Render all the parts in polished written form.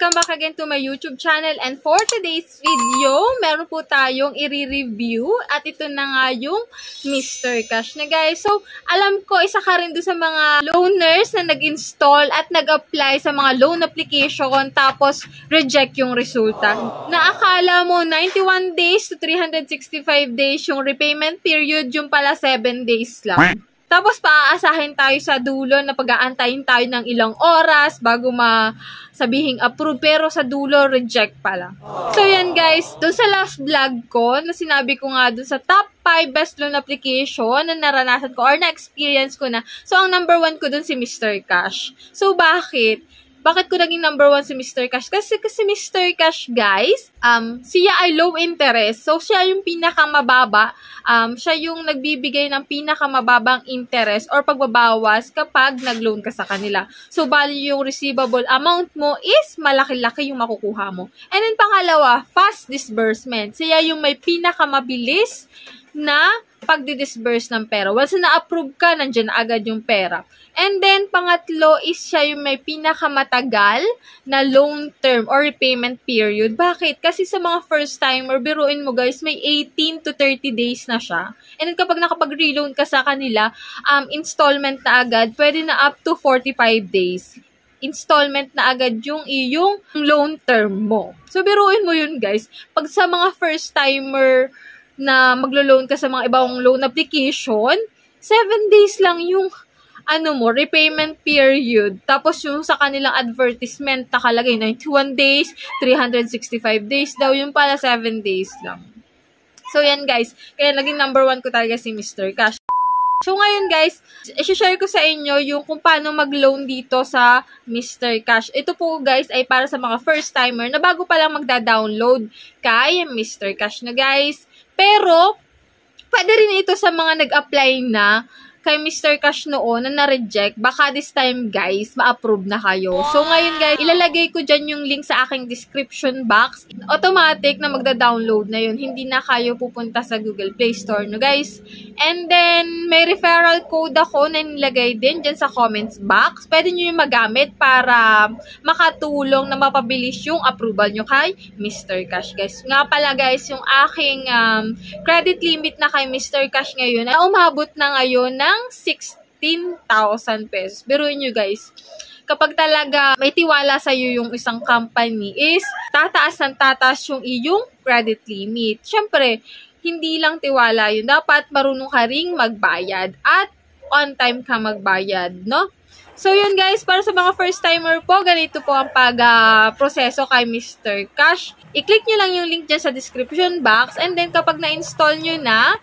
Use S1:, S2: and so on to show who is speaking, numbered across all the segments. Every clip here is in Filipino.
S1: Welcome back again to my YouTube channel, and for today's video, meron po tayong i-review at ito na nga yung Mr. Cash na guys. So, alam ko isa ka rin doon sa mga loaners na nag-install at nag-apply sa mga loan application tapos reject yung resulta. Na akala mo 91 days to 365 days yung repayment period, yung pala 7 days lang. Tapos paaasahin tayo sa dulo na pag-aantayin tayo ng ilang oras bago masabihing approve, pero sa dulo reject pala. So yan guys, dun sa last vlog ko na sinabi ko nga dun sa top 5 best loan application na naranasan ko or na-experience ko na. So ang number 1 ko dun si Mr. Cash. So bakit? Bakit ko naging number 1 si Mr. Cash? Kasi Mr. Cash, guys, siya ay low interest. So, siya yung pinakamababa. Siya yung nagbibigay ng pinakamababang interest or pagbabawas kapag nag-loan ka sa kanila. So, bali yung receivable amount mo is malaki-laki yung makukuha mo. And then, pangalawa, fast disbursement. Siya yung may pinakamabilis na pagdi-disburse ng pera. Once na na-approve ka, nandyan na agad yung pera. And then, pangatlo is siya yung may pinakamatagal na loan term or repayment period. Bakit? Kasi sa mga first-timer, biruin mo guys, may 18 to 30 days na siya. And then, kapag nakapag-reloan ka sa kanila, installment na agad, pwede na up to 45 days. Installment na agad yung iyong loan term mo. So, biruin mo yun guys. Pag sa mga first-timer na maglo-loan ka sa mga ibang loan application, 7 days lang yung repayment period. Tapos yung sa kanilang advertisement nakalagay 91 days, 365 days daw, yung pala 7 days lang. So yan guys, kaya naging number 1 ko talaga si Mr. Cash. So ngayon guys, i-share ko sa inyo yung kung paano mag-loan dito sa Mr. Cash. Ito po guys ay para sa mga first timer na bago pa lang magda-download kay Mr. Cash na guys. Pero pwede rin ito sa mga nag-apply na kay Mr. Cash noon na na-reject. Baka this time, guys, ma-approve na kayo. So, ngayon, guys, ilalagay ko dyan yung link sa aking description box. Automatic na magda-download na yun. Hindi na kayo pupunta sa Google Play Store, no, guys? And then, may referral code ako na nilagay din dyan sa comments box. Pwede nyo yung magamit para makatulong na mapabilis yung approval nyo kay Mr. Cash, guys. Nga pala, guys, yung aking credit limit na kay Mr. Cash ngayon ay umabot na ngayon na 16,000 pesos. Biruin nyo guys, kapag talaga may tiwala sa iyo yung isang company is tataas ng tataas yung iyong credit limit. Syempre, hindi lang tiwala yun. Dapat marunong ka ring magbayad at on time ka magbayad, no? So yun guys, para sa mga first timer po, ganito po ang proseso kay Mr. Cash. I-click nyo lang yung link dyan sa description box, and then kapag na-install nyo na,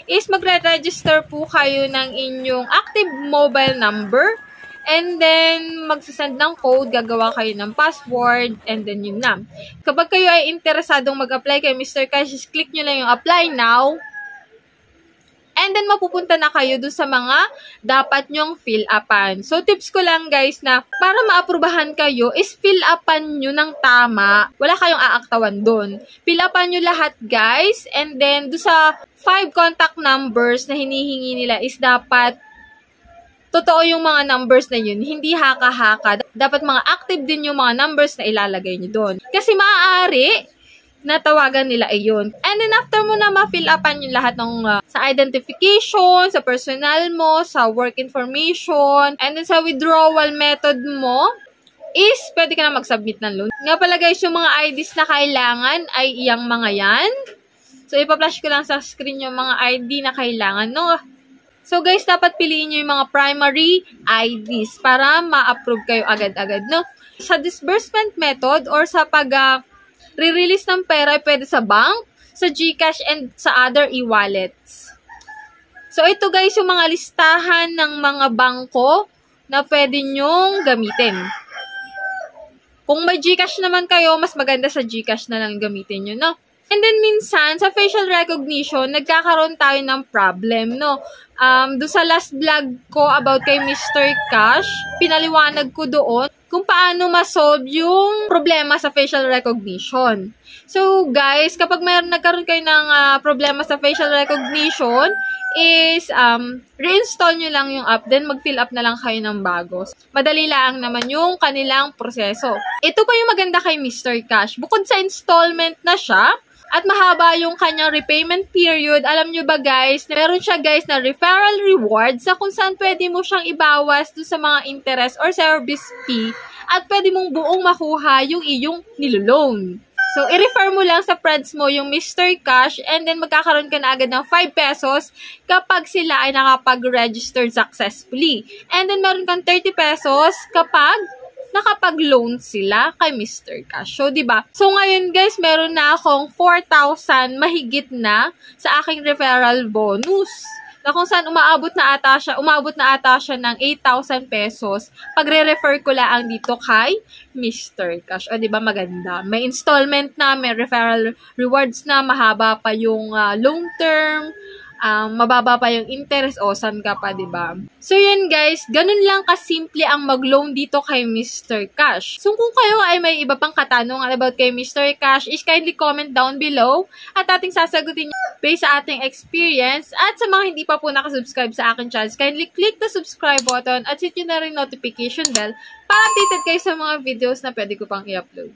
S1: is magre-register po kayo ng inyong active mobile number, and then magsasend ng code, gagawa kayo ng password, and then yun na. Kapag kayo ay interesadong mag-apply kay Mr. Cash, click nyo lang yung apply now, and then mapupunta na kayo dun sa mga dapat nyong fill upan. So tips ko lang guys na para maaprubahan kayo is fill upan nyo ng tama. Wala kayong aaktawan dun. Fill upan nyo lahat guys, and then dun sa 5 contact numbers na hinihingi nila is dapat totoo yung mga numbers na yun. Hindi haka-haka. Dapat mga active din yung mga numbers na ilalagay nyo doon. Kasi maaari na tawagan nila yun. And then after mo na ma-fill upan yung lahat ng sa identification, sa personal mo, sa work information, and then sa withdrawal method mo, is pwede ka na mag-submit ng loan. Nga pala guys, yung mga IDs na kailangan ay iyang mga yan. So, ipa-flash ko lang sa screen yung mga ID na kailangan, no? So, guys, dapat piliin nyo yung mga primary IDs para ma-approve kayo agad-agad, no? Sa disbursement method or sa re-release ng pera, pwede sa bank, sa GCash, and sa other e-wallets. So, ito guys, yung mga listahan ng mga bangko na pwede nyong gamitin. Kung may GCash naman kayo, mas maganda sa GCash na lang gamitin nyo, no? And then minsan, sa facial recognition, nagkakaroon tayo ng problem, no? doon sa last vlog ko about kay Mr. Cash, pinaliwanag ko doon kung paano ma-solve yung problema sa facial recognition. So, guys, kapag nagkaroon kayo ng problema sa facial recognition, is reinstall nyo lang yung app, then mag-fill up na lang kayo ng bago. Madali lang naman yung kanilang proseso. Ito pa yung maganda kay Mr. Cash. Bukod sa installment na siya, at mahaba yung kanyang repayment period. Alam nyo ba guys, meron siya guys na referral rewards sa kung saan pwede mo siyang ibawas dun sa mga interest or service fee at pwede mong buong makuha yung iyong niloloan. So, i-refer mo lang sa friends mo yung Mr. Cash and then magkakaroon ka na agad ng 5 pesos kapag sila ay nakapag-register successfully. And then meron kang 30 pesos kapag nakapag-loan sila kay Mr. Cash. So, diba? So, ngayon guys, meron na akong 4,000 mahigit na sa aking referral bonus. Na kung saan umabot na ata siya ng 8,000 pesos pag re-refer ko lang dito kay Mr. Cash. O, diba maganda? May installment na, may referral rewards na, mahaba pa yung long term, mababa pa yung interest, o saan ka pa, diba? So, yan guys, ganun lang kasimple ang mag-loan dito kay Mr. Cash. So, kung kayo ay may iba pang katanungan about kay Mr. Cash, is kindly comment down below at ating sasagutin based sa ating experience. At sa mga hindi pa po nakasubscribe sa akin channel, kindly click the subscribe button at hit nyo na rin notification bell para updated kayo sa mga videos na pwede ko pang i-upload.